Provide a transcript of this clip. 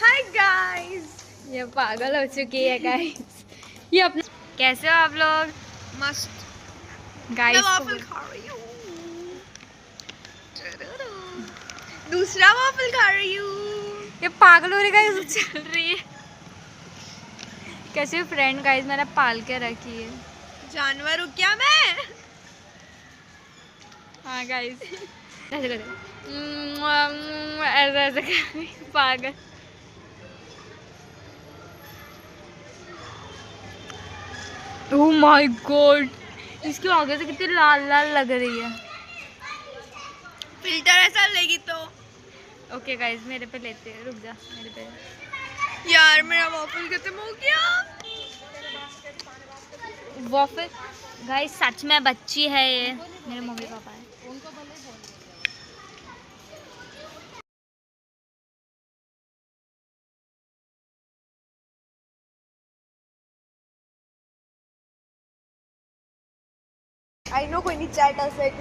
Hi guys. ये पागल हो चुकी है गाइस। ये अपने कैसे हो आप लोग? मस्त। मैं गाइस वाफल खा रही हूँ। दूसरा वाफल खा रही हूँ। ये पागल हो रही गाइस चल रही है। कैसे फ्रेंड गाइस मैंने पाल के रखी है। जानवर हूँ क्या मैं? हाँ गाइस ऐसे कर ऐसे ऐसे कर पागल। ओह माय गॉड, इसके आगे से कितनी लाल लाल लग रही है। फिल्टर ऐसा लेगी तो। ओके गाइस मेरे पे लेते हैं, रुक जा मेरे पे। यार मेरा वाफल खत्म हो गया। वॉफल गाइस सच में बच्ची है ये, मेरे मम्मी पापा है। आई नो कोई नहीं चैट असेल